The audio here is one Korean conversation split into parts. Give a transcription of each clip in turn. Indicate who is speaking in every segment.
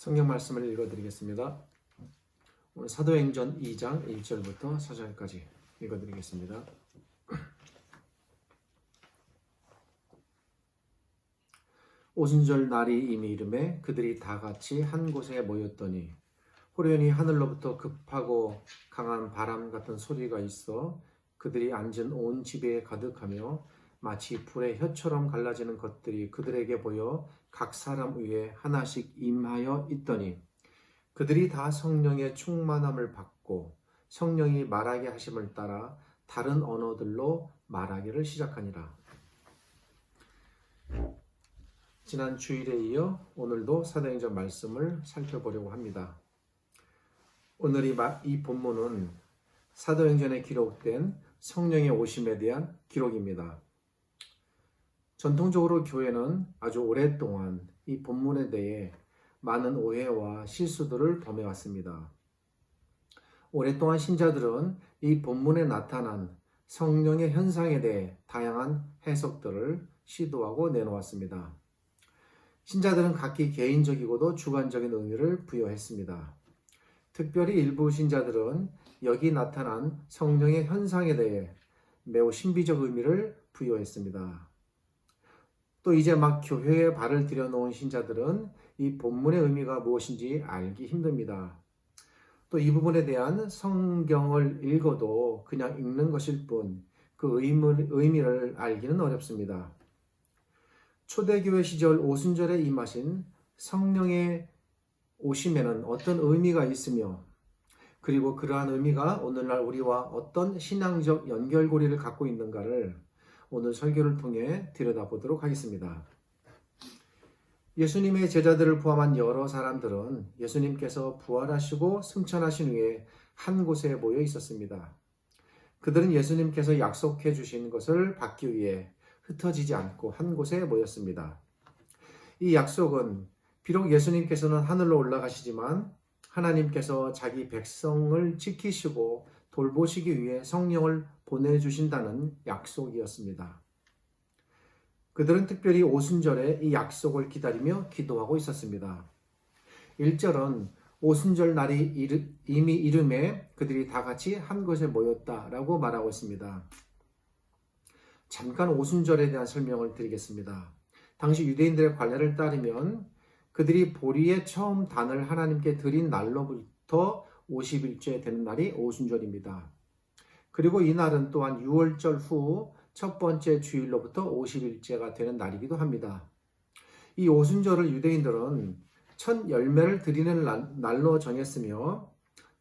Speaker 1: 성경 말씀을 읽어드리겠습니다. 오늘 사도행전 2장 1절부터 4절까지 읽어드리겠습니다. 오순절 날이 이미 이름에 그들이 다 같이 한 곳에 모였더니 호련히 하늘로부터 급하고 강한 바람 같은 소리가 있어 그들이 앉은 온 집에 가득하며 마치 불의 혀처럼 갈라지는 것들이 그들에게 보여 각 사람 위에 하나씩 임하여 있더니 그들이 다 성령의 충만함을 받고 성령이 말하게 하심을 따라 다른 언어들로 말하기를 시작하니라. 지난 주일에 이어 오늘도 사도행전 말씀을 살펴보려고 합니다. 오늘 이 본문은 사도행전에 기록된 성령의 오심에 대한 기록입니다. 전통적으로 교회는 아주 오랫동안 이 본문에 대해 많은 오해와 실수들을 범해왔습니다. 오랫동안 신자들은 이 본문에 나타난 성령의 현상에 대해 다양한 해석들을 시도하고 내놓았습니다. 신자들은 각기 개인적이고도 주관적인 의미를 부여했습니다. 특별히 일부 신자들은 여기 나타난 성령의 현상에 대해 매우 신비적 의미를 부여했습니다. 또 이제 막 교회에 발을 들여놓은 신자들은 이 본문의 의미가 무엇인지 알기 힘듭니다. 또 이 부분에 대한 성경을 읽어도 그냥 읽는 것일 뿐 그 의미를 알기는 어렵습니다. 초대교회 시절 오순절에 임하신 성령의 오심에는 어떤 의미가 있으며 그리고 그러한 의미가 오늘날 우리와 어떤 신앙적 연결고리를 갖고 있는가를 오늘 설교를 통해 들여다보도록 하겠습니다. 예수님의 제자들을 포함한 여러 사람들은 예수님께서 부활하시고 승천하신 후에 한 곳에 모여 있었습니다. 그들은 예수님께서 약속해 주신 것을 받기 위해 흩어지지 않고 한 곳에 모였습니다. 이 약속은 비록 예수님께서는 하늘로 올라가시지만 하나님께서 자기 백성을 지키시고 돌보시기 위해 성령을 보내주신다는 약속이었습니다. 그들은 특별히 오순절에 이 약속을 기다리며 기도하고 있었습니다. 1절은 오순절 날이 이미 이름에 그들이 다 같이 한 곳에 모였다라고 말하고 있습니다. 잠깐 오순절에 대한 설명을 드리겠습니다. 당시 유대인들의 관례를 따르면 그들이 보리의 처음 단을 하나님께 드린 날로부터 50일째 되는 날이 오순절입니다. 그리고 이 날은 또한 6월절 후 첫 번째 주일로부터 50일째가 되는 날이기도 합니다. 이 오순절을 유대인들은 첫 열매를 드리는 날로 정했으며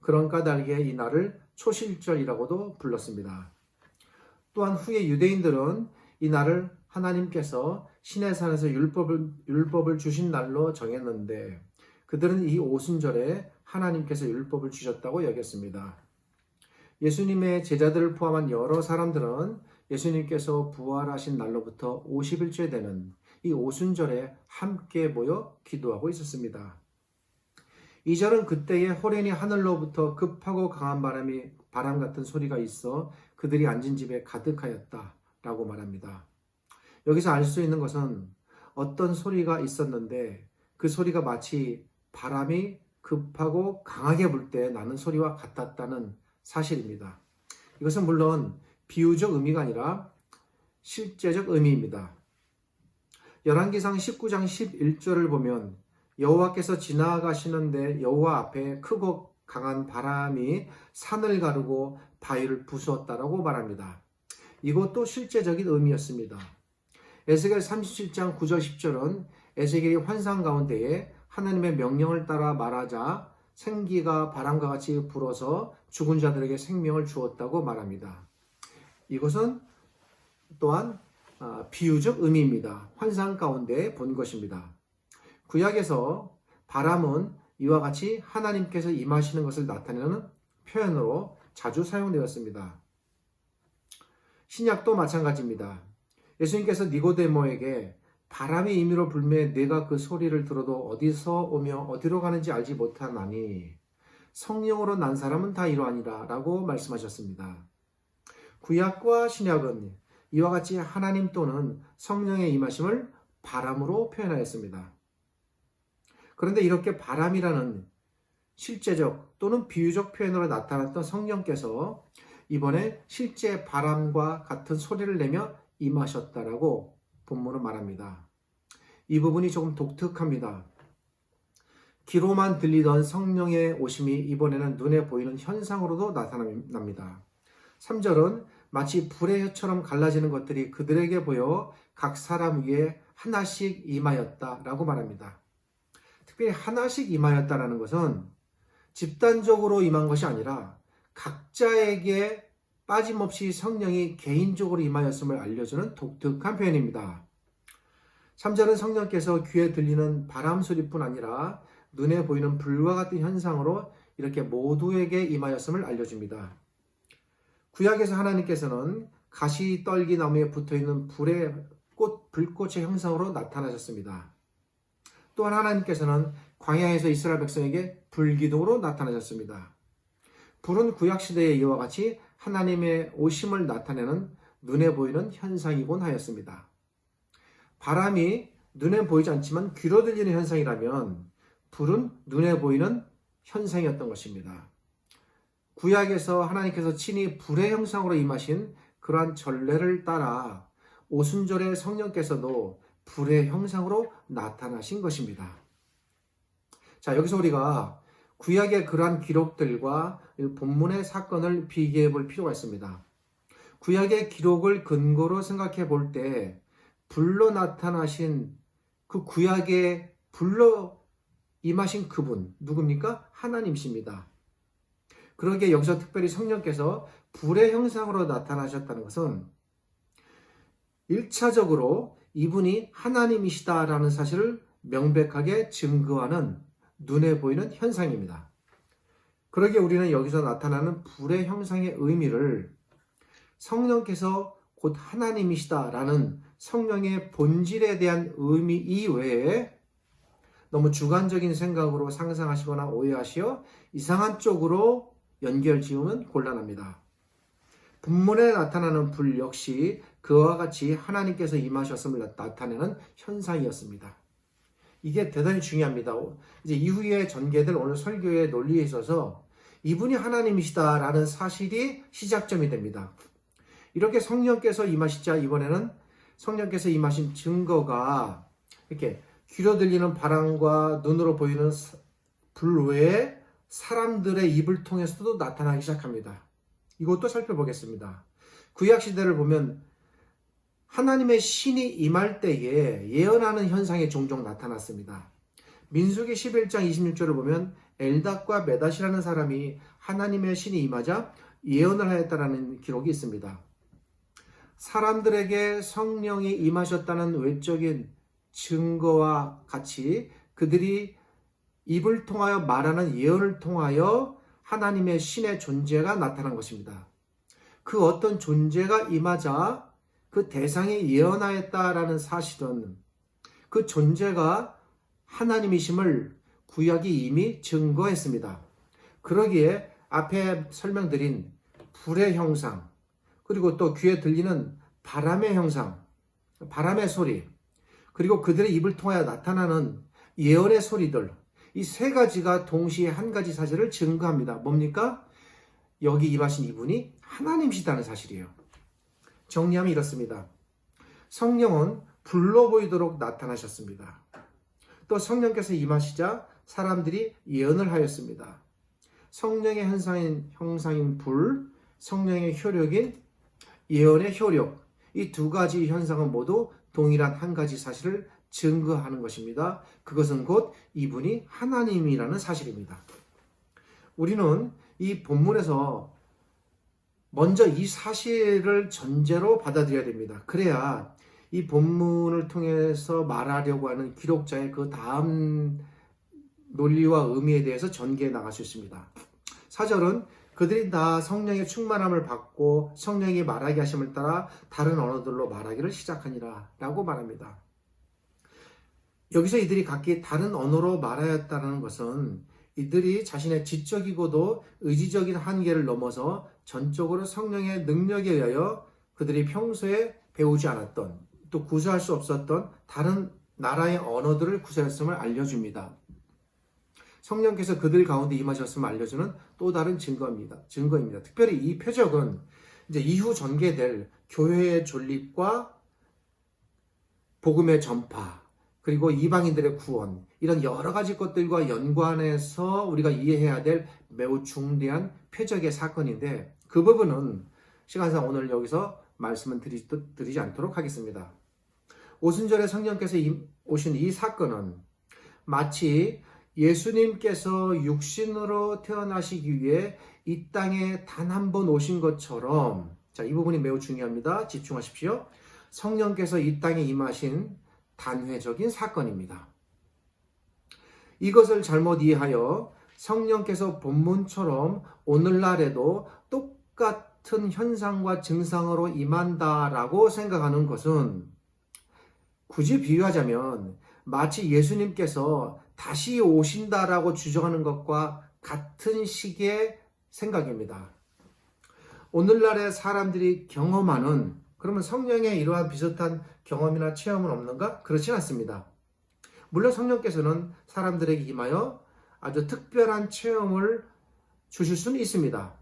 Speaker 1: 그런 까닭에 이 날을 초실절이라고도 불렀습니다. 또한 후에 유대인들은 이 날을 하나님께서 시내산에서 율법을 주신 날로 정했는데 그들은 이 오순절에 하나님께서 율법을 주셨다고 여겼습니다. 예수님의 제자들을 포함한 여러 사람들은 예수님께서 부활하신 날로부터 50일째 되는 이 오순절에 함께 모여 기도하고 있었습니다. 2절은 그때에 호련히 하늘로부터 급하고 강한 바람 같은 소리가 있어 그들이 앉은 집에 가득하였다 라고 말합니다. 여기서 알 수 있는 것은 어떤 소리가 있었는데 그 소리가 마치 바람이 급하고 강하게 불 때 나는 소리와 같았다는 사실입니다. 이것은 물론 비유적 의미가 아니라 실제적 의미입니다. 열왕기상 19장 11절을 보면 여호와께서 지나가시는데 여호와 앞에 크고 강한 바람이 산을 가르고 바위를 부수었다라고 말합니다. 이것도 실제적인 의미였습니다. 에스겔 37장 9절 10절은 에스겔이 환상 가운데에 하나님의 명령을 따라 말하자 생기가 바람과 같이 불어서 죽은 자들에게 생명을 주었다고 말합니다. 이것은 또한 비유적 의미입니다. 환상 가운데 본 것입니다. 구약에서 바람은 이와 같이 하나님께서 임하시는 것을 나타내는 표현으로 자주 사용되었습니다. 신약도 마찬가지입니다. 예수님께서 니고데모에게 바람이 임의로 불매 네가 그 소리를 들어도 어디서 오며 어디로 가는지 알지 못하나니 성령으로 난 사람은 다 이러하니라 라고 말씀하셨습니다. 구약과 신약은 이와 같이 하나님 또는 성령의 임하심을 바람으로 표현하였습니다. 그런데 이렇게 바람이라는 실제적 또는 비유적 표현으로 나타났던 성령께서 이번에 실제 바람과 같은 소리를 내며 임하셨다라고 본문은 말합니다. 이 부분이 조금 독특합니다. 귀로만 들리던 성령의 오심이 이번에는 눈에 보이는 현상으로도 나타납니다. 3절은 마치 불의 혀처럼 갈라지는 것들이 그들에게 보여 각 사람 위에 하나씩 임하였다라고 말합니다. 특별히 하나씩 임하였다라는 것은 집단적으로 임한 것이 아니라 각자에게 빠짐없이 성령이 개인적으로 임하였음을 알려주는 독특한 표현입니다. 3절은 성령께서 귀에 들리는 바람 소리뿐 아니라 눈에 보이는 불과 같은 현상으로 이렇게 모두에게 임하였음을 알려줍니다. 구약에서 하나님께서는 가시 떨기 나무에 붙어있는 불꽃의 형상으로 나타나셨습니다. 또한 하나님께서는 광야에서 이스라엘 백성에게 불기둥으로 나타나셨습니다. 불은 구약시대의 이와 같이 하나님의 오심을 나타내는 눈에 보이는 현상이곤 하였습니다. 바람이 눈에 보이지 않지만 귀로 들리는 현상이라면 불은 눈에 보이는 현상이었던 것입니다. 구약에서 하나님께서 친히 불의 형상으로 임하신 그러한 전례를 따라 오순절에 성령께서도 불의 형상으로 나타나신 것입니다. 자, 여기서 우리가 구약의 그러한 기록들과 본문의 사건을 비교해 볼 필요가 있습니다. 구약의 기록을 근거로 생각해 볼 때 불로 나타나신 그 구약의 불로 임하신 그분 누굽니까? 하나님이십니다. 그러기에 여기서 특별히 성령께서 불의 형상으로 나타나셨다는 것은 1차적으로 이분이 하나님이시다라는 사실을 명백하게 증거하는 눈에 보이는 현상입니다. 그러기에 우리는 여기서 나타나는 불의 형상의 의미를 성령께서 곧 하나님이시다라는 성령의 본질에 대한 의미 이외에 너무 주관적인 생각으로 상상하시거나 오해하시어 이상한 쪽으로 연결 지으면 곤란합니다. 본문에 나타나는 불 역시 그와 같이 하나님께서 임하셨음을 나타내는 현상이었습니다. 이게 대단히 중요합니다. 이제 이후에 전개될 오늘 설교의 논리에 있어서 이분이 하나님이시다라는 사실이 시작점이 됩니다. 이렇게 성령께서 임하시자 이번에는 성령께서 임하신 증거가 이렇게 귀로 들리는 바람과 눈으로 보이는 불 외에 사람들의 입을 통해서도 나타나기 시작합니다. 이것도 살펴보겠습니다. 구약시대를 보면 하나님의 신이 임할 때에 예언하는 현상이 종종 나타났습니다. 민수기 11장 26절을 보면 엘닷과 메닷이라는 사람이 하나님의 신이 임하자 예언을 하였다라는 기록이 있습니다. 사람들에게 성령이 임하셨다는 외적인 증거와 같이 그들이 입을 통하여 말하는 예언을 통하여 하나님의 신의 존재가 나타난 것입니다. 그 어떤 존재가 임하자 그 대상이 예언하였다라는 사실은 그 존재가 하나님이심을 구약이 이미 증거했습니다. 그러기에 앞에 설명드린 불의 형상, 그리고 또 귀에 들리는 바람의 형상, 바람의 소리, 그리고 그들의 입을 통하여 나타나는 예언의 소리들, 이 세 가지가 동시에 한 가지 사실을 증거합니다. 뭡니까? 여기 임하신 이분이 하나님이시다는 사실이에요. 정리하면 이렇습니다. 성령은 불로 보이도록 나타나셨습니다. 또 성령께서 임하시자 사람들이 예언을 하였습니다. 성령의 형상인 불, 성령의 효력인 예언의 효력, 이 두 가지 현상은 모두 동일한 한 가지 사실을 증거하는 것입니다. 그것은 곧 이분이 하나님이라는 사실입니다. 우리는 이 본문에서 먼저 이 사실을 전제로 받아들여야 됩니다. 그래야 이 본문을 통해서 말하려고 하는 기록자의 그 다음 논리와 의미에 대해서 전개해 나갈 수 있습니다. 4절은 그들이 다 성령의 충만함을 받고 성령이 말하게 하심을 따라 다른 언어들로 말하기를 시작하니라 라고 말합니다. 여기서 이들이 각기 다른 언어로 말하였다는 것은 이들이 자신의 지적이고도 의지적인 한계를 넘어서 전적으로 성령의 능력에 의하여 그들이 평소에 배우지 않았던 또 구사할 수 없었던 다른 나라의 언어들을 구사했음을 알려줍니다. 성령께서 그들 가운데 임하셨음을 알려주는 또 다른 증거입니다. 특별히 이 표적은 이제 이후 전개될 교회의 존립과 복음의 전파, 그리고 이방인들의 구원, 이런 여러 가지 것들과 연관해서 우리가 이해해야 될 매우 중대한 표적의 사건인데, 그 부분은 시간상 오늘 여기서 말씀을 드리지 않도록 하겠습니다. 오순절에 성령께서 오신 이 사건은 마치 예수님께서 육신으로 태어나시기 위해 이 땅에 단 한 번 오신 것처럼, 자, 이 부분이 매우 중요합니다. 집중하십시오. 성령께서 이 땅에 임하신 단회적인 사건입니다. 이것을 잘못 이해하여 성령께서 본문처럼 오늘날에도 똑같은 현상과 증상으로 임한다라고 생각하는 것은, 굳이 비유하자면 마치 예수님께서 다시 오신다라고 주장하는 것과 같은 식의 생각입니다. 오늘날의 사람들이 경험하는, 그러면 성령의 이러한 비슷한 경험이나 체험은 없는가? 그렇진 않습니다. 물론 성령께서는 사람들에게 임하여 아주 특별한 체험을 주실 수는 있습니다.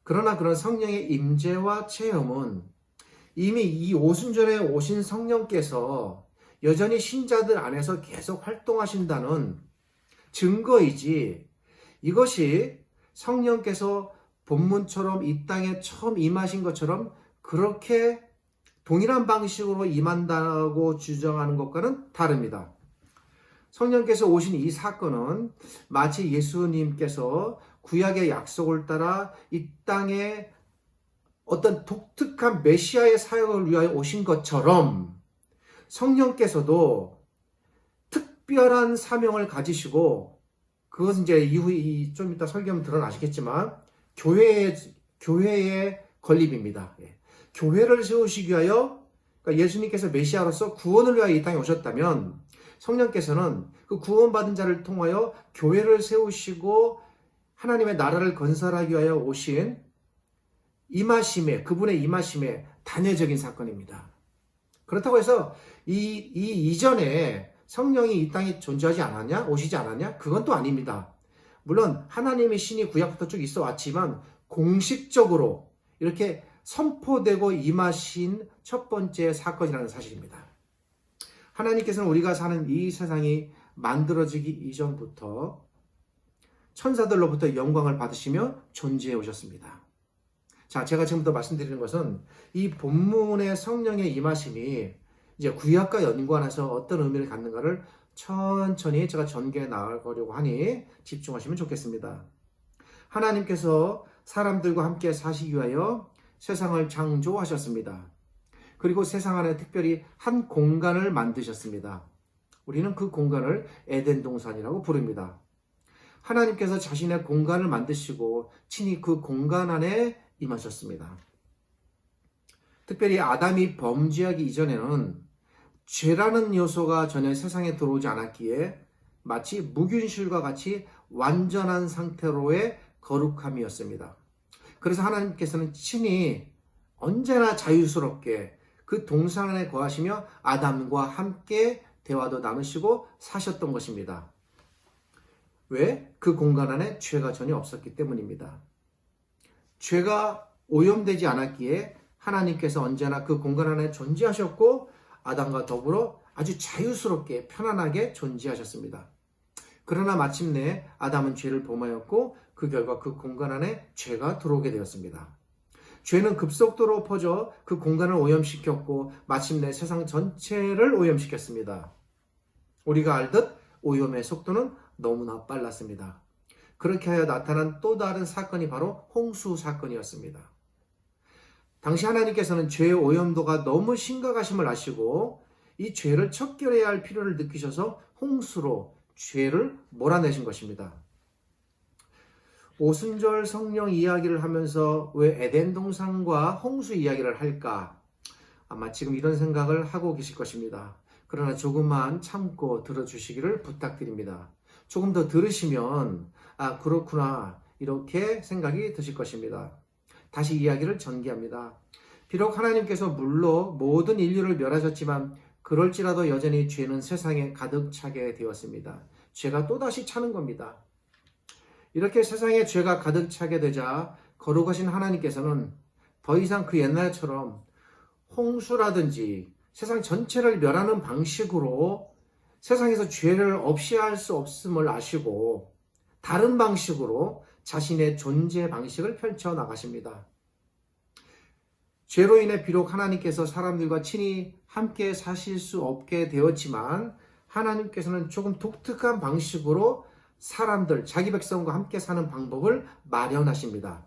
Speaker 1: 그러나 그런 성령의 임재와 체험은 이미 이 오순절에 오신 성령께서 여전히 신자들 안에서 계속 활동하신다는 증거이지, 이것이 성령께서 본문처럼 이 땅에 처음 임하신 것처럼 그렇게 동일한 방식으로 임한다고 주장하는 것과는 다릅니다. 성령께서 오신 이 사건은 마치 예수님께서 구약의 약속을 따라 이 땅에 어떤 독특한 메시아의 사역을 위하여 오신 것처럼 성령께서도 특별한 사명을 가지시고, 그것은 이제 이후 좀 이따 설교하면 드러나시겠지만 교회의 건립입니다. 교회를 세우시기 위하여, 그러니까 예수님께서 메시아로서 구원을 위하여 이 땅에 오셨다면 성령께서는 그 구원받은 자를 통하여 교회를 세우시고 하나님의 나라를 건설하기 위하여 오신 그분의 임하심의 단회적인 사건입니다. 그렇다고 해서 이 이전에 성령이 이 땅에 존재하지 않았냐? 오시지 않았냐? 그건 또 아닙니다. 물론 하나님의 신이 구약부터 쭉 있어 왔지만 공식적으로 이렇게 선포되고 임하신 첫 번째 사건이라는 사실입니다. 하나님께서는 우리가 사는 이 세상이 만들어지기 이전부터 천사들로부터 영광을 받으시며 존재해 오셨습니다. 자, 제가 지금부터 말씀드리는 것은 이 본문의 성령의 임하심이 이제 구약과 연관해서 어떤 의미를 갖는가를 천천히 제가 전개해 나가려고 하니 집중하시면 좋겠습니다. 하나님께서 사람들과 함께 사시기 위하여 세상을 창조하셨습니다. 그리고 세상 안에 특별히 한 공간을 만드셨습니다. 우리는 그 공간을 에덴 동산이라고 부릅니다. 하나님께서 자신의 공간을 만드시고 친히 그 공간 안에 임하셨습니다. 특별히 아담이 범죄하기 이전에는 죄라는 요소가 전혀 세상에 들어오지 않았기에 마치 무균실과 같이 완전한 상태로의 거룩함이었습니다. 그래서 하나님께서는 친히 언제나 자유스럽게 그 동산 안에 거하시며 아담과 함께 대화도 나누시고 사셨던 것입니다. 왜? 그 공간 안에 죄가 전혀 없었기 때문입니다. 죄가 오염되지 않았기에 하나님께서 언제나 그 공간 안에 존재하셨고 아담과 더불어 아주 자유스럽게 편안하게 존재하셨습니다. 그러나 마침내 아담은 죄를 범하였고 그 결과 그 공간 안에 죄가 들어오게 되었습니다. 죄는 급속도로 퍼져 그 공간을 오염시켰고 마침내 세상 전체를 오염시켰습니다. 우리가 알듯 오염의 속도는 너무나 빨랐습니다. 그렇게 하여 나타난 또 다른 사건이 바로 홍수 사건이었습니다. 당시 하나님께서는 죄의 오염도가 너무 심각하심을 아시고 이 죄를 척결해야 할 필요를 느끼셔서 홍수로 죄를 몰아내신 것입니다. 오순절 성령 이야기를 하면서 왜 에덴 동산과 홍수 이야기를 할까? 아마 지금 이런 생각을 하고 계실 것입니다. 그러나 조금만 참고 들어주시기를 부탁드립니다. 조금 더 들으시면 그렇구나 이렇게 생각이 드실 것입니다. 다시 이야기를 전개합니다. 비록 하나님께서 물로 모든 인류를 멸하셨지만 그럴지라도 여전히 죄는 세상에 가득 차게 되었습니다. 죄가 또다시 차는 겁니다. 이렇게 세상에 죄가 가득 차게 되자 거룩하신 하나님께서는 더 이상 그 옛날처럼 홍수라든지 세상 전체를 멸하는 방식으로 세상에서 죄를 없이 할 수 없음을 아시고 다른 방식으로 자신의 존재 방식을 펼쳐 나가십니다. 죄로 인해 비록 하나님께서 사람들과 친히 함께 사실 수 없게 되었지만 하나님께서는 조금 독특한 방식으로 사람들, 자기 백성과 함께 사는 방법을 마련하십니다.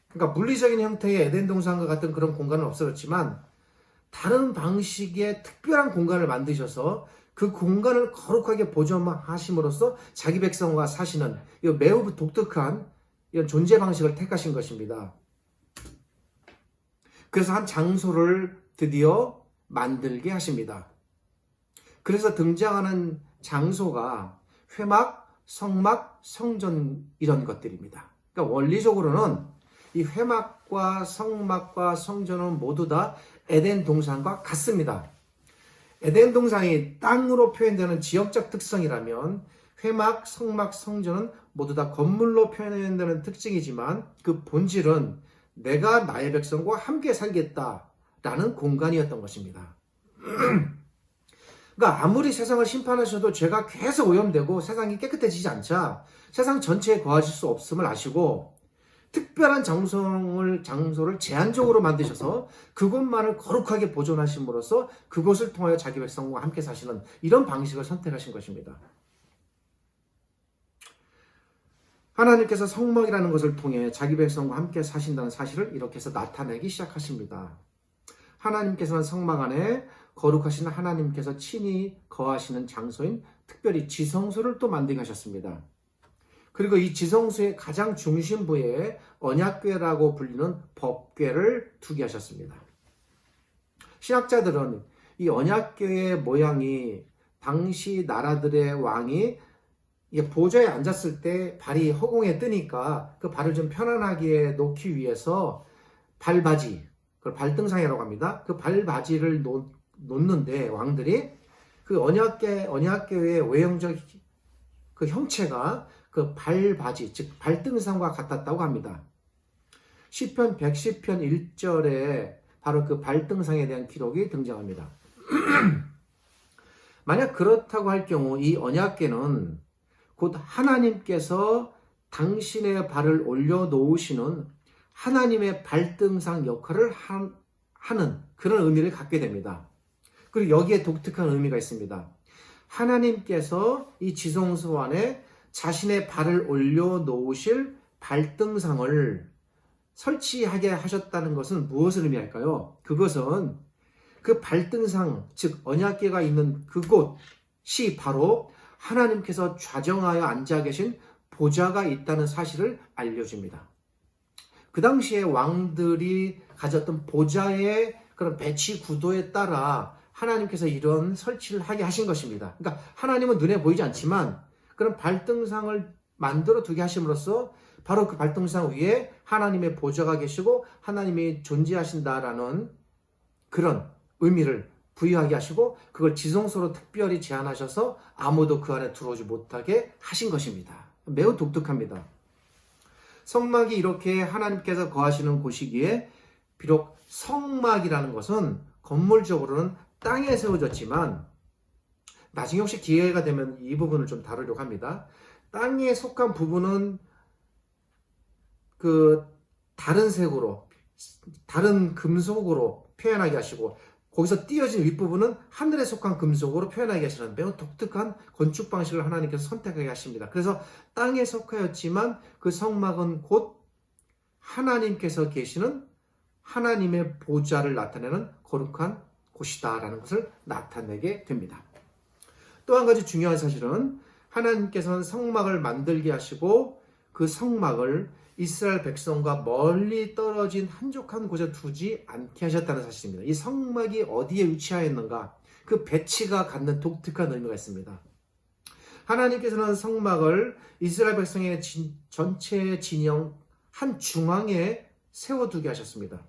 Speaker 1: 그러니까 물리적인 형태의 에덴 동산과 같은 그런 공간은 없어졌지만 다른 방식의 특별한 공간을 만드셔서 그 공간을 거룩하게 보존하심으로써 자기 백성과 사시는 이 매우 독특한 이런 존재 방식을 택하신 것입니다. 그래서 한 장소를 드디어 만들게 하십니다. 그래서 등장하는 장소가 회막, 성막, 성전 이런 것들입니다. 그러니까 원리적으로는 이 회막과 성막과 성전은 모두 다 에덴 동산과 같습니다. 에덴 동산이 땅으로 표현되는 지역적 특성이라면 회막, 성막, 성전은 모두 다 건물로 표현되는 특징이지만 그 본질은 내가 나의 백성과 함께 살겠다라는 공간이었던 것입니다. 그러니까 아무리 세상을 심판하셔도 죄가 계속 오염되고 세상이 깨끗해지지 않자 세상 전체에 거하실 수 없음을 아시고 특별한 장소를 제한적으로 만드셔서 그곳만을 거룩하게 보존하심으로써 그곳을 통하여 자기 백성과 함께 사시는 이런 방식을 선택하신 것입니다. 하나님께서 성막이라는 것을 통해 자기 백성과 함께 사신다는 사실을 이렇게 해서 나타내기 시작하십니다. 하나님께서는 성막 안에 거룩하신 하나님께서 친히 거하시는 장소인 특별히 지성소를 또 만들게 하셨습니다. 그리고 이 지성소의 가장 중심부에 언약궤라고 불리는 법궤를 두게 하셨습니다. 신학자들은 이 언약궤의 모양이 당시 나라들의 왕이 보좌에 앉았을 때 발이 허공에 뜨니까 그 발을 좀 편안하게 놓기 위해서 발바지, 그걸 발등상이라고 합니다. 그 발바지를 놓는데 왕들이 그 언약궤의 외형적 그 형체가 그 발바지, 즉 발등상과 같았다고 합니다. 시편 110편 1절에 바로 그 발등상에 대한 기록이 등장합니다. 만약 그렇다고 할 경우 이 언약궤는 곧 하나님께서 당신의 발을 올려놓으시는 하나님의 발등상 역할을 하는 그런 의미를 갖게 됩니다. 그리고 여기에 독특한 의미가 있습니다. 하나님께서 이 지성소 안에 자신의 발을 올려놓으실 발등상을 설치하게 하셨다는 것은 무엇을 의미할까요? 그것은 그 발등상, 즉 언약궤가 있는 그곳이 바로 하나님께서 좌정하여 앉아 계신 보좌가 있다는 사실을 알려줍니다. 그 당시에 왕들이 가졌던 보좌의 그런 배치 구도에 따라 하나님께서 이런 설치를 하게 하신 것입니다. 그러니까 하나님은 눈에 보이지 않지만 그런 발등상을 만들어 두게 하심으로써 바로 그 발등상 위에 하나님의 보좌가 계시고 하나님이 존재하신다라는 그런 의미를 부여하게 하시고 그걸 지성소로 특별히 제한하셔서 아무도 그 안에 들어오지 못하게 하신 것입니다. 매우 독특합니다. 성막이 이렇게 하나님께서 거하시는 곳이기에 비록 성막이라는 것은 건물적으로는 땅에 세워졌지만 나중에 혹시 기회가 되면 이 부분을 좀 다루려고 합니다. 땅에 속한 부분은 그 다른 색으로, 다른 금속으로 표현하게 하시고 거기서 띄어진 윗부분은 하늘에 속한 금속으로 표현하게 하시는 매우 독특한 건축 방식을 하나님께서 선택하게 하십니다. 그래서 땅에 속하였지만 그 성막은 곧 하나님께서 계시는 하나님의 보좌를 나타내는 거룩한 곳이다라는 것을 나타내게 됩니다. 또 한 가지 중요한 사실은 하나님께서는 성막을 만들게 하시고 그 성막을 이스라엘 백성과 멀리 떨어진 한적한 곳에 두지 않게 하셨다는 사실입니다. 이 성막이 어디에 위치하였는가? 그 배치가 갖는 독특한 의미가 있습니다. 하나님께서는 성막을 이스라엘 백성의 전체 진영 한 중앙에 세워두게 하셨습니다.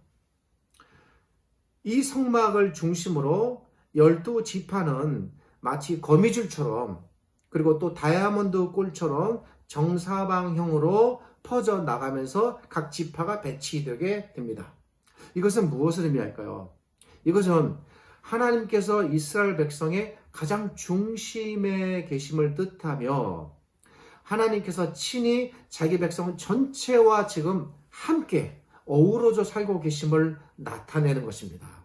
Speaker 1: 이 성막을 중심으로 12지파는 마치 거미줄처럼 그리고 또 다이아몬드 꼴처럼 정사방형으로 퍼져 나가면서 각 지파가 배치되게 됩니다. 이것은 무엇을 의미할까요? 이것은 하나님께서 이스라엘 백성의 가장 중심에 계심을 뜻하며 하나님께서 친히 자기 백성 전체와 지금 함께 어우러져 살고 계심을 나타내는 것입니다.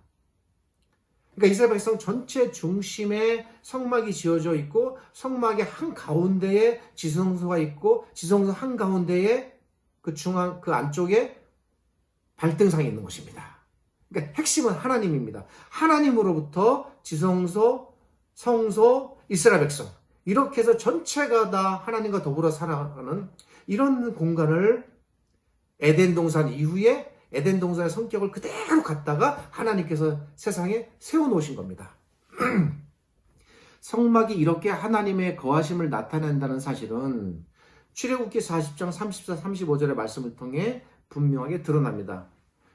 Speaker 1: 그러니까 이스라엘 백성 전체 중심에 성막이 지어져 있고 성막의 한가운데에 지성소가 있고 지성소 한가운데에 그 중앙 그 안쪽에 발등상이 있는 것입니다. 그러니까 핵심은 하나님입니다. 하나님으로부터 지성소, 성소, 이스라엘 백성 이렇게 해서 전체가 다 하나님과 더불어 살아가는 이런 공간을 에덴 동산 이후에 에덴 동산의 성격을 그대로 갖다가 하나님께서 세상에 세워놓으신 겁니다. 성막이 이렇게 하나님의 거하심을 나타낸다는 사실은 출애굽기 40장 34, 35절의 말씀을 통해 분명하게 드러납니다.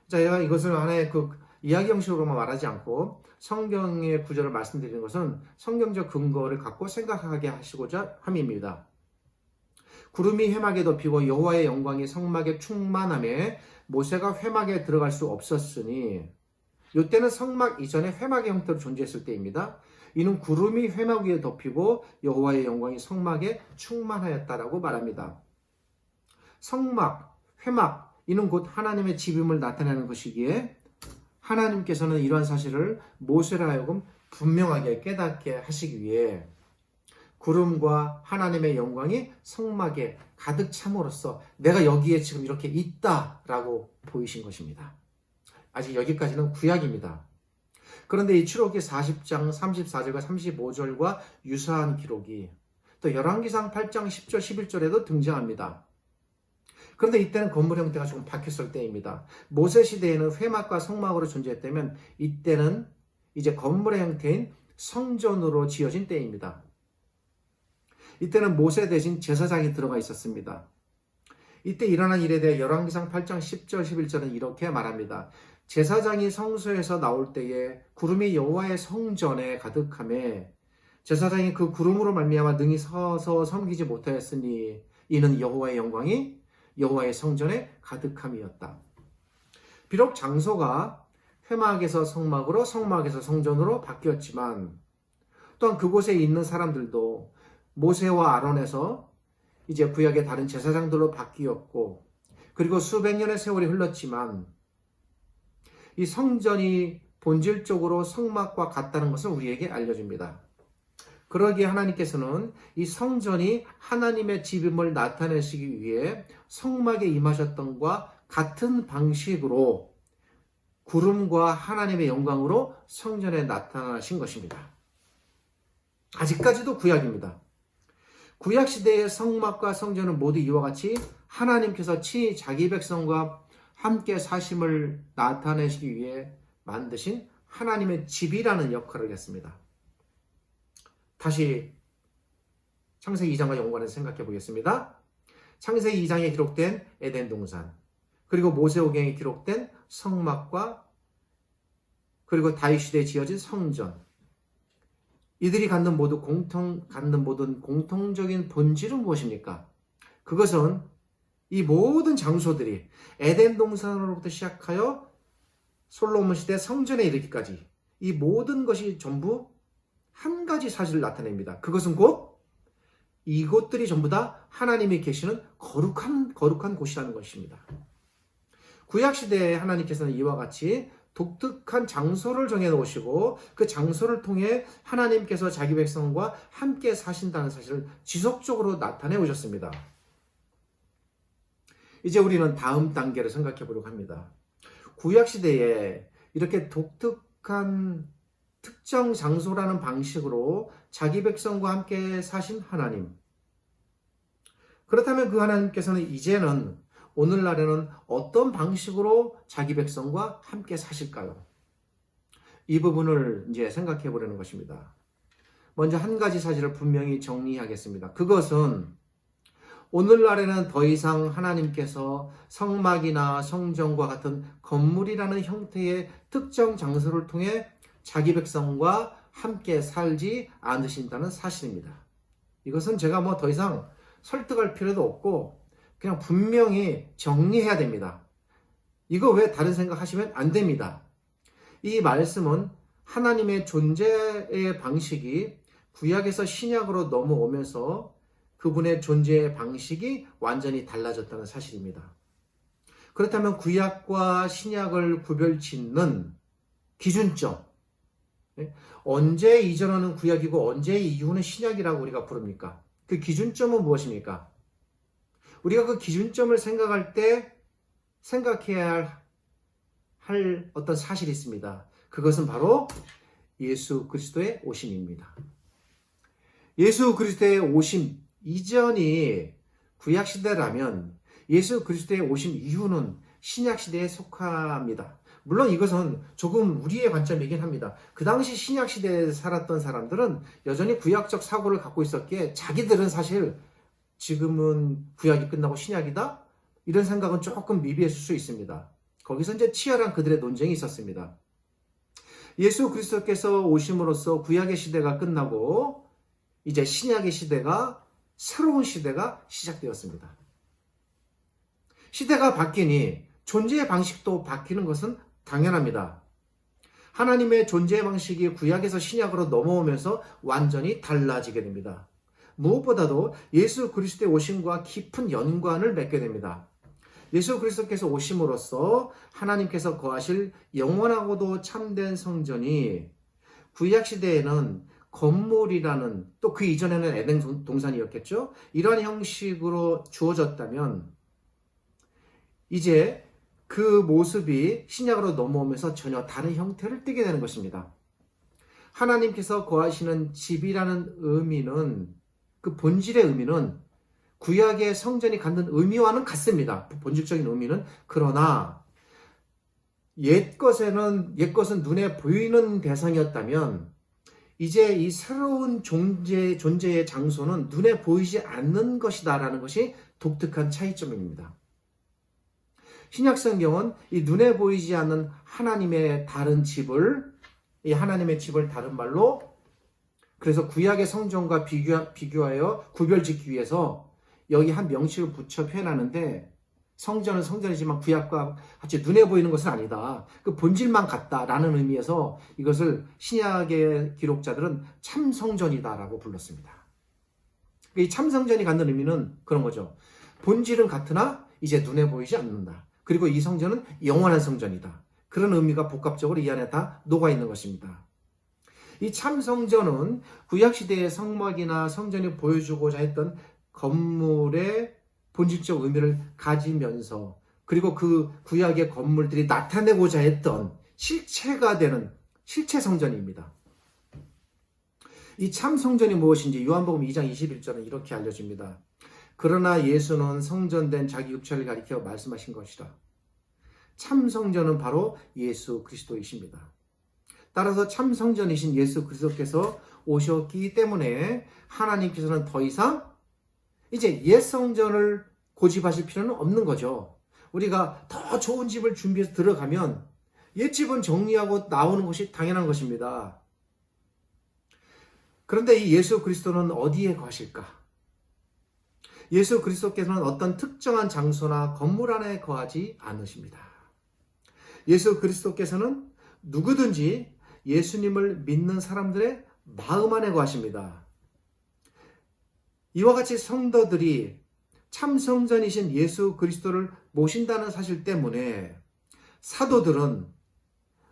Speaker 1: 자, 제가 이것을 하나의 그 이야기 형식으로만 말하지 않고 성경의 구절을 말씀드리는 것은 성경적 근거를 갖고 생각하게 하시고자 함입니다. 구름이 회막에 덮이고 여호와의 영광이 성막에 충만함에 모세가 회막에 들어갈 수 없었으니 이때는 성막 이전에 회막의 형태로 존재했을 때입니다. 이는 구름이 회막 위에 덮이고 여호와의 영광이 성막에 충만하였다라고 말합니다. 성막, 회막 이는 곧 하나님의 집임을 나타내는 것이기에 하나님께서는 이러한 사실을 모세로 하여금 분명하게 깨닫게 하시기 위해 구름과 하나님의 영광이 성막에 가득 참으로써 내가 여기에 지금 이렇게 있다라고 보이신 것입니다. 아직 여기까지는 구약입니다. 그런데 이 출애굽기 40장 34절과 35절과 유사한 기록이 또 열왕기상 8장 10절 11절에도 등장합니다. 그런데 이때는 건물 형태가 조금 바뀌었을 때입니다. 모세 시대에는 회막과 성막으로 존재했다면 이때는 이제 건물의 형태인 성전으로 지어진 때입니다. 이때는 모세 대신 제사장이 들어가 있었습니다. 이때 일어난 일에 대해 열왕기상 8장 10절 11절은 이렇게 말합니다. 제사장이 성소에서 나올 때에 구름이 여호와의 성전에 가득하매 제사장이 그 구름으로 말미암아 능히 서서 섬기지 못하였으니 이는 여호와의 영광이 여호와의 성전에 가득함이었다. 비록 장소가 회막에서 성막으로 성막에서 성전으로 바뀌었지만 또한 그곳에 있는 사람들도 모세와 아론에서 이제 구약의 다른 제사장들로 바뀌었고 그리고 수백 년의 세월이 흘렀지만 이 성전이 본질적으로 성막과 같다는 것을 우리에게 알려줍니다. 그러기에 하나님께서는 이 성전이 하나님의 집임을 나타내시기 위해 성막에 임하셨던 것과 같은 방식으로 구름과 하나님의 영광으로 성전에 나타나신 것입니다. 아직까지도 구약입니다. 구약시대의 성막과 성전은 모두 이와 같이 하나님께서 친히 자기 백성과 함께 사심을 나타내시기 위해 만드신 하나님의 집이라는 역할을 했습니다. 다시 창세기 2장과 연관해서 생각해 보겠습니다. 창세기 2장에 기록된 에덴 동산, 그리고 모세오경에 기록된 성막과 그리고 다윗 시대에 지어진 성전, 이들이 갖는 모든 공통적인 본질은 무엇입니까? 그것은 이 모든 장소들이 에덴 동산으로부터 시작하여 솔로몬 시대 성전에 이르기까지 이 모든 것이 전부 한 가지 사실을 나타냅니다. 그것은 곧 이곳들이 전부 다 하나님이 계시는 거룩한 곳이라는 것입니다. 구약시대에 하나님께서는 이와 같이 독특한 장소를 정해놓으시고 그 장소를 통해 하나님께서 자기 백성과 함께 사신다는 사실을 지속적으로 나타내 오셨습니다. 이제 우리는 다음 단계를 생각해 보려고 합니다. 구약시대에 이렇게 독특한 특정 장소라는 방식으로 자기 백성과 함께 사신 하나님. 그렇다면 그 하나님께서는 이제는 오늘날에는 어떤 방식으로 자기 백성과 함께 사실까요? 이 부분을 이제 생각해 보려는 것입니다. 먼저 한 가지 사실을 분명히 정리하겠습니다. 그것은 오늘날에는 더 이상 하나님께서 성막이나 성전과 같은 건물이라는 형태의 특정 장소를 통해 자기 백성과 함께 살지 않으신다는 사실입니다. 이것은 제가 더 이상 설득할 필요도 없고 그냥 분명히 정리해야 됩니다. 이거 왜 다른 생각하시면 안 됩니다. 이 말씀은 하나님의 존재의 방식이 구약에서 신약으로 넘어오면서 그분의 존재의 방식이 완전히 달라졌다는 사실입니다. 그렇다면 구약과 신약을 구별짓는 기준점, 언제 이전하는 구약이고 언제 이후는 신약이라고 우리가 부릅니까? 그 기준점은 무엇입니까? 우리가 그 기준점을 생각할 때 생각해야 할 어떤 사실이 있습니다. 그것은 바로 예수 그리스도의 오심입니다. 예수 그리스도의 오심 이전이 구약시대라면 예수 그리스도의 오심 이후는 신약시대에 속합니다. 물론 이것은 조금 우리의 관점이긴 합니다. 그 당시 신약시대에 살았던 사람들은 여전히 구약적 사고를 갖고 있었기에 자기들은 사실 지금은 구약이 끝나고 신약이다? 이런 생각은 조금 미비했을 수 있습니다. 거기서 이제 치열한 그들의 논쟁이 있었습니다. 예수 그리스도께서 오심으로써 구약의 시대가 끝나고 이제 신약의 시대가 새로운 시대가 시작되었습니다. 시대가 바뀌니 존재의 방식도 바뀌는 것은 당연합니다. 하나님의 존재의 방식이 구약에서 신약으로 넘어오면서 완전히 달라지게 됩니다. 무엇보다도 예수 그리스도의 오심과 깊은 연관을 맺게 됩니다. 예수 그리스도께서 오심으로써 하나님께서 거하실 영원하고도 참된 성전이 구약시대에는 건물이라는, 또 그 이전에는 에덴 동산이었겠죠. 이러한 형식으로 주어졌다면 이제 그 모습이 신약으로 넘어오면서 전혀 다른 형태를 띠게 되는 것입니다. 하나님께서 거하시는 집이라는 의미는, 그 본질의 의미는 구약의 성전이 갖는 의미와는 같습니다. 본질적인 의미는. 그러나 옛 것은 눈에 보이는 대상이었다면 이제 이 새로운 존재의 장소는 눈에 보이지 않는 것이다라는 것이 독특한 차이점입니다. 신약 성경은 이 눈에 보이지 않는 하나님의 다른 집을, 이 하나님의 집을 다른 말로, 그래서 구약의 성전과 비교하여 구별짓기 위해서 여기 한 명칭을 붙여 표현하는데, 성전은 성전이지만 구약과 같이 눈에 보이는 것은 아니다. 그 본질만 같다라는 의미에서 이것을 신약의 기록자들은 참성전이다라고 불렀습니다. 이 참성전이 갖는 의미는 그런 거죠. 본질은 같으나 이제 눈에 보이지 않는다. 그리고 이 성전은 영원한 성전이다. 그런 의미가 복합적으로 이 안에 다 녹아있는 것입니다. 이 참성전은 구약시대의 성막이나 성전이 보여주고자 했던 건물의 본질적 의미를 가지면서, 그리고 그 구약의 건물들이 나타내고자 했던 실체가 되는 실체 성전입니다. 이 참성전이 무엇인지 요한복음 2장 21절은 이렇게 알려줍니다. 그러나 예수는 성전된 자기 육체를 가리켜 말씀하신 것이라. 참성전은 바로 예수 그리스도이십니다. 따라서 참성전이신 예수 그리스도께서 오셨기 때문에 하나님께서는 더 이상 이제 옛 성전을 고집하실 필요는 없는 거죠. 우리가 더 좋은 집을 준비해서 들어가면 옛 집은 정리하고 나오는 것이 당연한 것입니다. 그런데 이 예수 그리스도는 어디에 거하실까? 예수 그리스도께서는 어떤 특정한 장소나 건물 안에 거하지 않으십니다. 예수 그리스도께서는 누구든지 예수님을 믿는 사람들의 마음 안에 거하십니다. 이와 같이 성도들이 참성전이신 예수 그리스도를 모신다는 사실 때문에 사도들은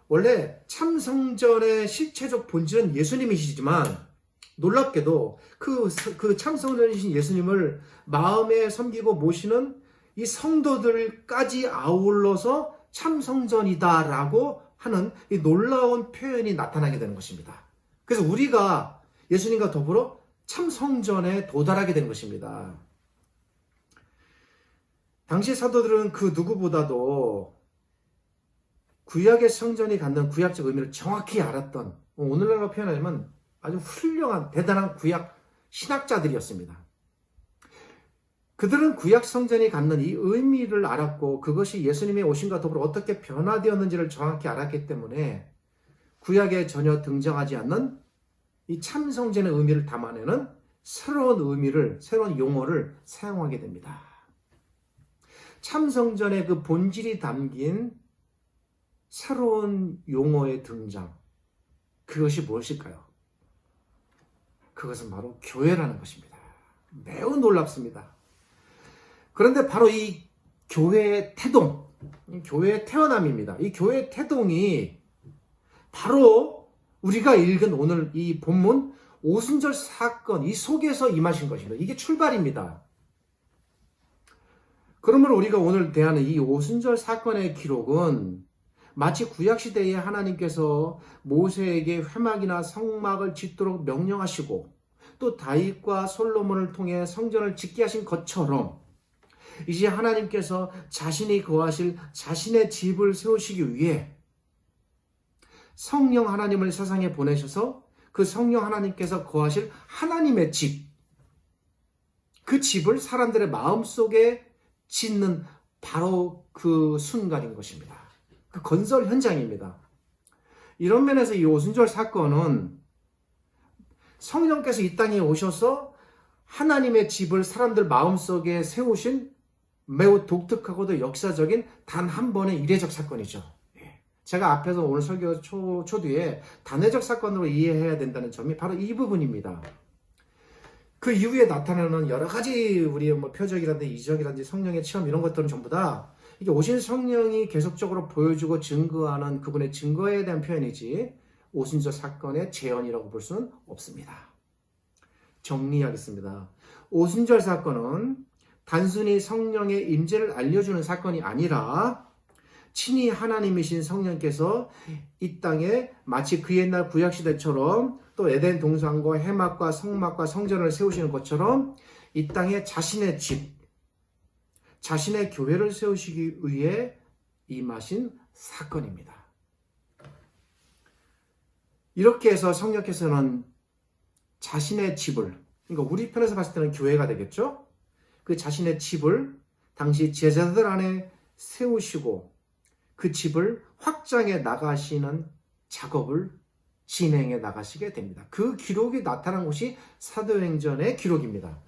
Speaker 1: 원래 참성전의 실체적 본질은 예수님이시지만 놀랍게도 그 참성전이신 예수님을 마음에 섬기고 모시는 이 성도들까지 아울러서 참성전이다라고 하는 이 놀라운 표현이 나타나게 되는 것입니다. 그래서 우리가 예수님과 더불어 참성전에 도달하게 된 것입니다. 당시 사도들은 그 누구보다도 구약의 성전이 갖는 구약적 의미를 정확히 알았던, 오늘날로 표현하자면 아주 훌륭한 대단한 구약 신학자들이었습니다. 그들은 구약 성전이 갖는 이 의미를 알았고 그것이 예수님의 오심과 더불어 어떻게 변화되었는지를 정확히 알았기 때문에 구약에 전혀 등장하지 않는 이 참성전의 의미를 담아내는 새로운 의미를, 새로운 용어를 사용하게 됩니다. 참성전의 그 본질이 담긴 새로운 용어의 등장, 그것이 무엇일까요? 그것은 바로 교회라는 것입니다. 매우 놀랍습니다. 그런데 바로 이 교회의 태동, 교회의 태어남입니다. 이 교회의 태동이 바로 우리가 읽은 오늘 이 본문 오순절 사건, 이 속에서 임하신 것입니다. 이게 출발입니다. 그러므로 우리가 오늘 대하는 이 오순절 사건의 기록은 마치 구약시대에 하나님께서 모세에게 회막이나 성막을 짓도록 명령하시고 또 다윗과 솔로몬을 통해 성전을 짓게 하신 것처럼 이제 하나님께서 자신이 거하실 자신의 집을 세우시기 위해 성령 하나님을 세상에 보내셔서 그 성령 하나님께서 거하실 하나님의 집, 그 집을 사람들의 마음속에 짓는 바로 그 순간인 것입니다. 그 건설 현장입니다. 이런 면에서 이 오순절 사건은 성령께서 이 땅에 오셔서 하나님의 집을 사람들 마음속에 세우신 매우 독특하고도 역사적인 단 한 번의 이례적 사건이죠. 제가 앞에서 오늘 설교 초두에 단회적 사건으로 이해해야 된다는 점이 바로 이 부분입니다. 그 이후에 나타나는 여러 가지 우리의 표적이라든지 이적이라든지 성령의 체험 이런 것들은 전부 다 이게 오신 성령이 계속적으로 보여주고 증거하는 그분의 증거에 대한 표현이지 오순절 사건의 재현이라고 볼 수는 없습니다. 정리하겠습니다. 오순절 사건은 단순히 성령의 임재를 알려주는 사건이 아니라 친히 하나님이신 성령께서 이 땅에 마치 그 옛날 구약시대처럼 또 에덴 동산과 해막과 성막과 성전을 세우시는 것처럼 이 땅에 자신의 집, 자신의 교회를 세우시기 위해 임하신 사건입니다. 이렇게 해서 성령께서는 자신의 집을, 그러니까 우리 편에서 봤을 때는 교회가 되겠죠? 그 자신의 집을 당시 제자들 안에 세우시고 그 집을 확장해 나가시는 작업을 진행해 나가시게 됩니다. 그 기록이 나타난 것이 사도행전의 기록입니다.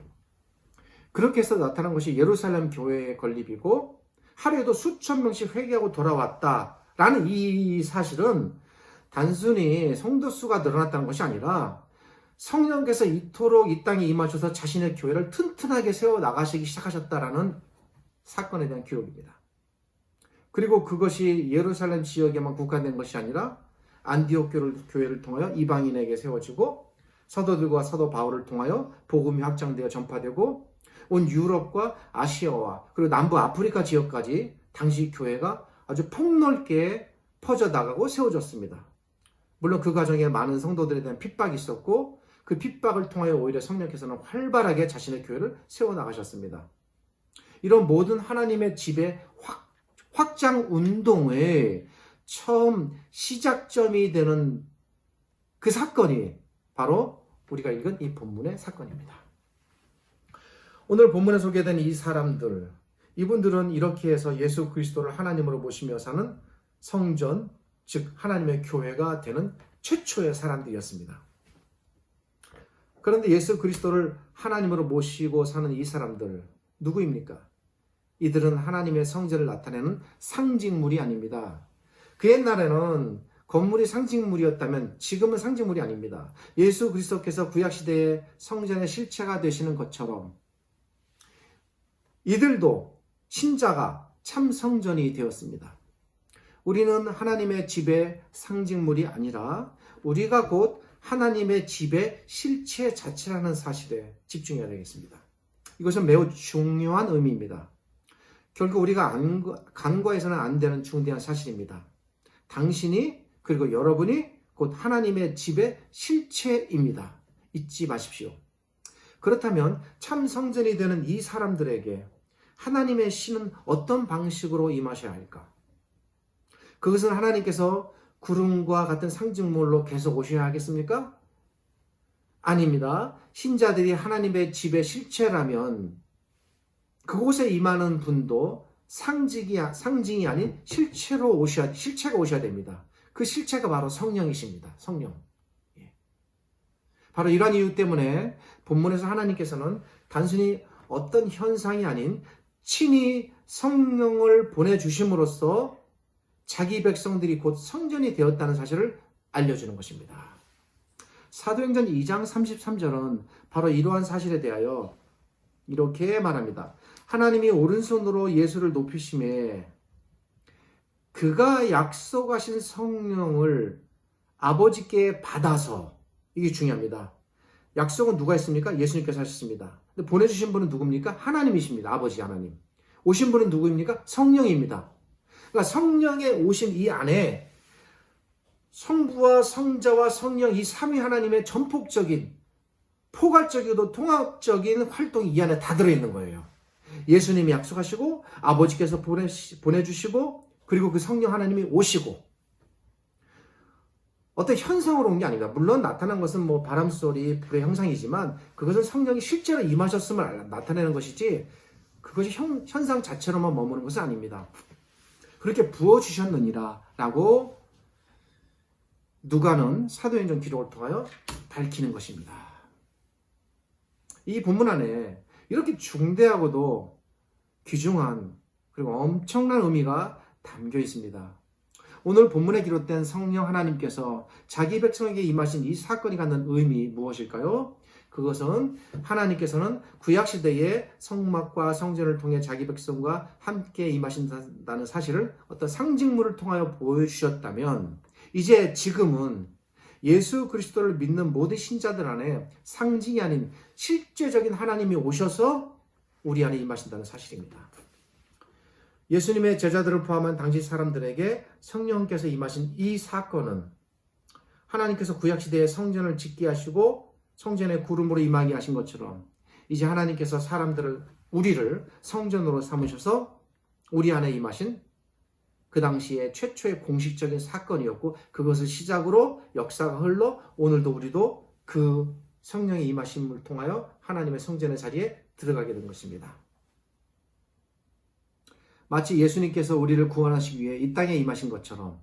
Speaker 1: 그렇게 해서 나타난 것이 예루살렘 교회의 건립이고 하루에도 수천 명씩 회개하고 돌아왔다라는 이 사실은 단순히 성도 수가 늘어났다는 것이 아니라 성령께서 이토록 이 땅에 임하셔서 자신의 교회를 튼튼하게 세워 나가시기 시작하셨다라는 사건에 대한 기록입니다. 그리고 그것이 예루살렘 지역에만 국한된 것이 아니라 안디옥 교회를 통하여 이방인에게 세워지고 사도들과 사도 바울을 통하여 복음이 확장되어 전파되고 온 유럽과 아시아와 그리고 남부 아프리카 지역까지 당시 교회가 아주 폭넓게 퍼져나가고 세워졌습니다. 물론 그 과정에 많은 성도들에 대한 핍박이 있었고 그 핍박을 통하여 오히려 성령께서는 활발하게 자신의 교회를 세워나가셨습니다. 이런 모든 하나님의 집의 확장 운동의 처음 시작점이 되는 그 사건이 바로 우리가 읽은 이 본문의 사건입니다. 오늘 본문에 소개된 이 사람들, 이분들은 이렇게 해서 예수 그리스도를 하나님으로 모시며 사는 성전, 즉 하나님의 교회가 되는 최초의 사람들이었습니다. 그런데 예수 그리스도를 하나님으로 모시고 사는 이 사람들 누구입니까? 이들은 하나님의 성전을 나타내는 상징물이 아닙니다. 그 옛날에는 건물이 상징물이었다면 지금은 상징물이 아닙니다. 예수 그리스도께서 구약시대의 성전의 실체가 되시는 것처럼 이들도 신자가 참 성전이 되었습니다. 우리는 하나님의 집의 상징물이 아니라 우리가 곧 하나님의 집의 실체 자체라는 사실에 집중해야 되겠습니다. 이것은 매우 중요한 의미입니다. 결국 우리가 간과해서는 안 되는 중대한 사실입니다. 당신이 그리고 여러분이 곧 하나님의 집의 실체입니다. 잊지 마십시오. 그렇다면 참 성전이 되는 이 사람들에게 하나님의 신은 어떤 방식으로 임하셔야 할까? 그것은 하나님께서 구름과 같은 상징물로 계속 오셔야 하겠습니까? 아닙니다. 신자들이 하나님의 집의 실체라면 그곳에 임하는 분도 상징이 아닌 실체가 오셔야 됩니다. 그 실체가 바로 성령이십니다. 성령. 바로 이러한 이유 때문에 본문에서 하나님께서는 단순히 어떤 현상이 아닌 친히 성령을 보내주심으로써 자기 백성들이 곧 성전이 되었다는 사실을 알려주는 것입니다. 사도행전 2장 33절은 바로 이러한 사실에 대하여 이렇게 말합니다. 하나님이 오른손으로 예수를 높이심에 그가 약속하신 성령을 아버지께 받아서, 이게 중요합니다. 약속은 누가 했습니까? 예수님께서 하셨습니다. 근데 보내주신 분은 누굽니까? 하나님이십니다. 아버지 하나님. 오신 분은 누구입니까? 성령입니다. 그러니까 성령의 오신 이 안에 성부와 성자와 성령 이 삼위 하나님의 전폭적인, 포괄적이고 통합적인 활동이 이 안에 다 들어있는 거예요. 예수님이 약속하시고 아버지께서 보내주시고 그리고 그 성령 하나님이 오시고, 어떤 현상으로 온 게 아닙니다. 물론 나타난 것은 뭐 바람소리, 불의 형상이지만 그것은 성령이 실제로 임하셨음을 나타내는 것이지 그것이 현상 자체로만 머무는 것은 아닙니다. 그렇게 부어주셨느니라 라고 누가는 사도행전 기록을 통하여 밝히는 것입니다. 이 본문 안에 이렇게 중대하고도 귀중한 그리고 엄청난 의미가 담겨 있습니다. 오늘 본문에 기록된 성령 하나님께서 자기 백성에게 임하신 이 사건이 갖는 의미 무엇일까요? 그것은 하나님께서는 구약시대에 성막과 성전을 통해 자기 백성과 함께 임하신다는 사실을 어떤 상징물을 통하여 보여주셨다면, 이제 지금은 예수 그리스도를 믿는 모든 신자들 안에 상징이 아닌 실제적인 하나님이 오셔서 우리 안에 임하신다는 사실입니다. 예수님의 제자들을 포함한 당시 사람들에게 성령께서 임하신 이 사건은 하나님께서 구약시대에 성전을 짓게 하시고 성전에 구름으로 임하게 하신 것처럼 이제 하나님께서 우리를 성전으로 삼으셔서 우리 안에 임하신 그 당시에 최초의 공식적인 사건이었고, 그것을 시작으로 역사가 흘러 오늘도 우리도 그 성령의 임하심을 통하여 하나님의 성전의 자리에 들어가게 된 것입니다. 마치 예수님께서 우리를 구원하시기 위해 이 땅에 임하신 것처럼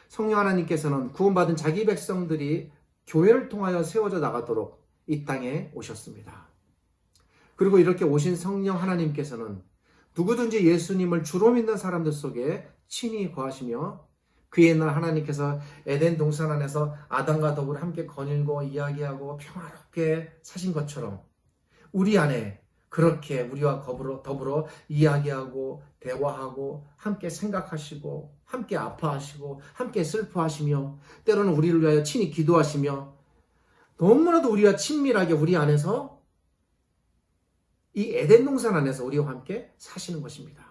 Speaker 1: 성령 하나님께서는 구원받은 자기 백성들이 교회를 통하여 세워져 나가도록 이 땅에 오셨습니다. 그리고 이렇게 오신 성령 하나님께서는 누구든지 예수님을 주로 믿는 사람들 속에 친히 거하시며, 그 옛날 하나님께서 에덴 동산 안에서 아담과 더불어 함께 거닐고 이야기하고 평화롭게 사신 것처럼 우리 안에 그렇게 우리와 더불어 이야기하고 대화하고 함께 생각하시고 함께 아파하시고 함께 슬퍼하시며 때로는 우리를 위하여 친히 기도하시며 너무나도 우리와 친밀하게 우리 안에서 이 에덴 동산 안에서 우리와 함께 사시는 것입니다.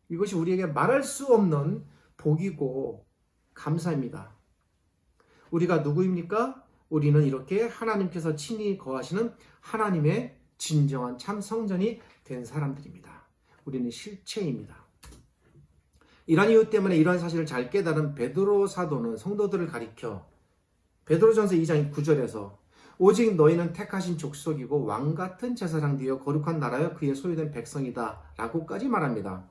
Speaker 1: 이것이 우리에게 말할 수 없는 복이고 감사입니다. 우리가 누구입니까? 우리는 이렇게 하나님께서 친히 거하시는 하나님의 진정한 참 성전이 된 사람들입니다. 우리는 실체입니다. 이러한 이유 때문에 이러한 사실을 잘 깨달은 베드로 사도는 성도들을 가리켜 베드로전서 2장 9절에서 오직 너희는 택하신 족속이고 왕같은 제사장 되어 거룩한 나라여 그의 소유된 백성이다 라고까지 말합니다.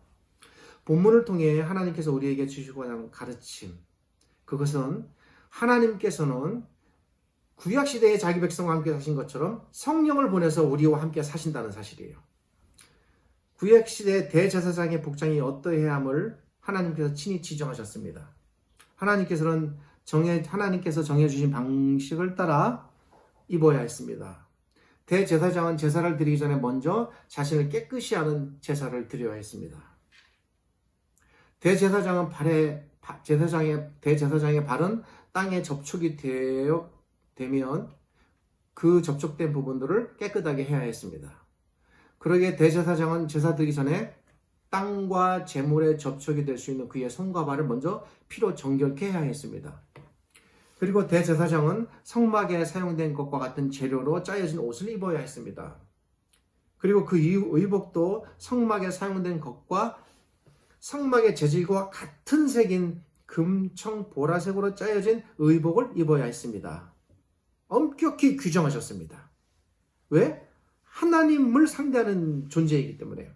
Speaker 1: 본문을 통해 하나님께서 우리에게 주시고자 하는 가르침, 그것은 하나님께서는 구약시대에 자기 백성과 함께 사신 것처럼 성령을 보내서 우리와 함께 사신다는 사실이에요. 구약시대 대제사장의 복장이 어떠해야 함을 하나님께서 친히 지정하셨습니다. 하나님께서 정해주신 방식을 따라 입어야 했습니다. 대제사장은 제사를 드리기 전에 먼저 자신을 깨끗이 하는 제사를 드려야 했습니다. 대제사장의 발은 땅에 접촉이 되면 그 접촉된 부분들을 깨끗하게 해야 했습니다. 그러기에 대제사장은 제사 드리기 전에 땅과 제물에 접촉이 될 수 있는 그의 손과 발을 먼저 피로 정결케 해야 했습니다. 그리고 대제사장은 성막에 사용된 것과 같은 재료로 짜여진 옷을 입어야 했습니다. 그리고 그 의복도 성막에 사용된 것과 성막의 재질과 같은 색인 금청 보라색으로 짜여진 의복을 입어야 했습니다. 엄격히 규정하셨습니다. 왜? 하나님을 상대하는 존재이기 때문에요.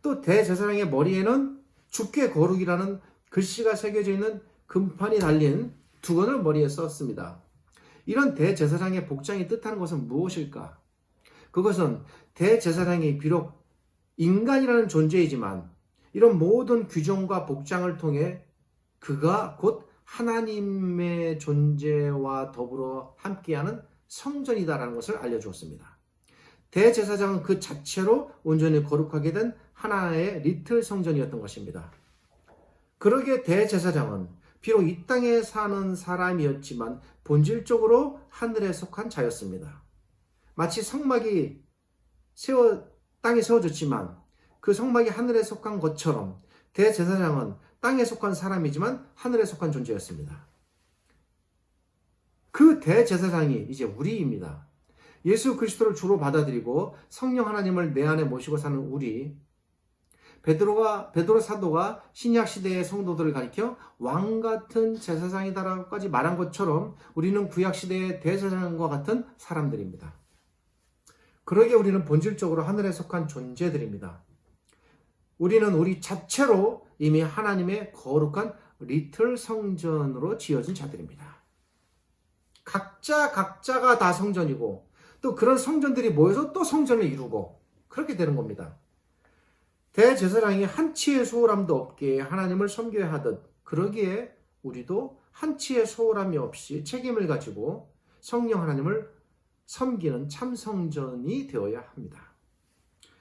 Speaker 1: 또 대제사장의 머리에는 주께 거룩이라는 글씨가 새겨져 있는 금판이 달린 두건을 머리에 썼습니다. 이런 대제사장의 복장이 뜻하는 것은 무엇일까? 그것은 대제사장이 비록 인간이라는 존재이지만 이런 모든 규정과 복장을 통해 그가 곧 하나님의 존재와 더불어 함께하는 성전이다라는 것을 알려주었습니다. 대제사장은 그 자체로 온전히 거룩하게 된 하나의 리틀 성전이었던 것입니다. 그러기에 대제사장은 비록 이 땅에 사는 사람이었지만 본질적으로 하늘에 속한 자였습니다. 마치 성막이 땅에 세워졌지만 그 성막이 하늘에 속한 것처럼 대제사장은 땅에 속한 사람이지만 하늘에 속한 존재였습니다. 그 대제사장이 이제 우리입니다. 예수 그리스도를 주로 받아들이고 성령 하나님을 내 안에 모시고 사는 우리, 베드로 사도가 신약 시대의 성도들을 가리켜 왕 같은 제사장이다라고까지 말한 것처럼 우리는 구약 시대의 대제사장과 같은 사람들입니다. 그러기에 우리는 본질적으로 하늘에 속한 존재들입니다. 우리는 우리 자체로 이미 하나님의 거룩한 리틀 성전으로 지어진 자들입니다. 각자가 다 성전이고 또 그런 성전들이 모여서 또 성전을 이루고 그렇게 되는 겁니다. 대제사장이 한치의 소홀함도 없게 하나님을 섬겨야 하듯 그러기에 우리도 한치의 소홀함이 없이 책임을 가지고 성령 하나님을 섬기는 참 성전이 되어야 합니다.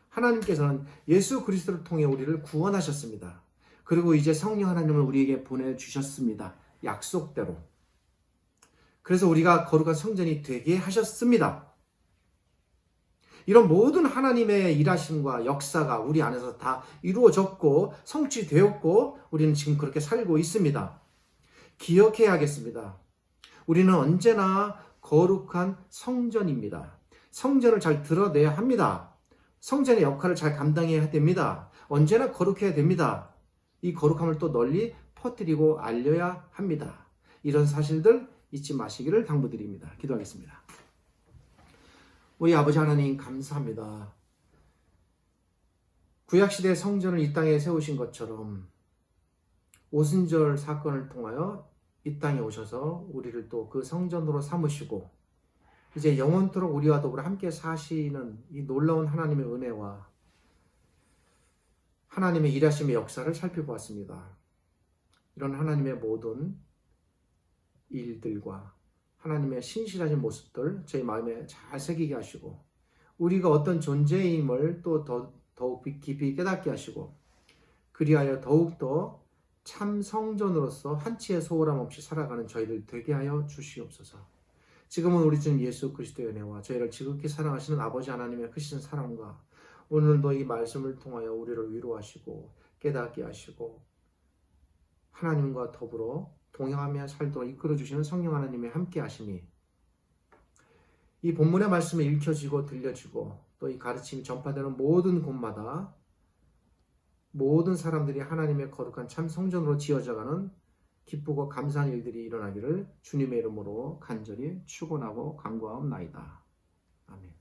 Speaker 1: 하나님께서는 예수 그리스도를 통해 우리를 구원하셨습니다. 그리고 이제 성령 하나님을 우리에게 보내주셨습니다. 약속대로. 그래서 우리가 거룩한 성전이 되게 하셨습니다. 이런 모든 하나님의 일하심과 역사가 우리 안에서 다 이루어졌고 성취되었고 우리는 지금 그렇게 살고 있습니다. 기억해야겠습니다. 우리는 언제나 거룩한 성전입니다. 성전을 잘 드러내야 합니다. 성전의 역할을 잘 감당해야 됩니다. 언제나 거룩해야 됩니다. 이 거룩함을 또 널리 퍼뜨리고 알려야 합니다. 이런 사실들 잊지 마시기를 당부드립니다. 기도하겠습니다. 우리 아버지 하나님 감사합니다. 구약시대 성전을 이 땅에 세우신 것처럼 오순절 사건을 통하여 이 땅에 오셔서 우리를 또 그 성전으로 삼으시고 이제 영원토록 우리와 더불어 함께 사시는 이 놀라운 하나님의 은혜와 하나님의 일하심의 역사를 살펴보았습니다. 이런 하나님의 모든 일들과 하나님의 신실하신 모습들 저희 마음에 잘 새기게 하시고 우리가 어떤 존재임을 또 더욱 깊이 깨닫게 하시고 그리하여 더욱더 참 성전으로서 한치의 소홀함 없이 살아가는 저희들 되게 하여 주시옵소서. 지금은 우리 주 예수 그리스도의 은혜와 저희를 지극히 사랑하시는 아버지 하나님의 크신 사랑과 오늘도 이 말씀을 통하여 우리를 위로하시고 깨닫게 하시고 하나님과 더불어 동행하며 살도록 이끌어주시는 성령 하나님의 함께 하심이 이 본문의 말씀이 읽혀지고 들려지고 또 이 가르침이 전파되는 모든 곳마다 모든 사람들이 하나님의 거룩한 참 성전으로 지어져가는 기쁘고 감사한 일들이 일어나기를 주님의 이름으로 간절히 축원하고 간구하옵나이다. 아멘.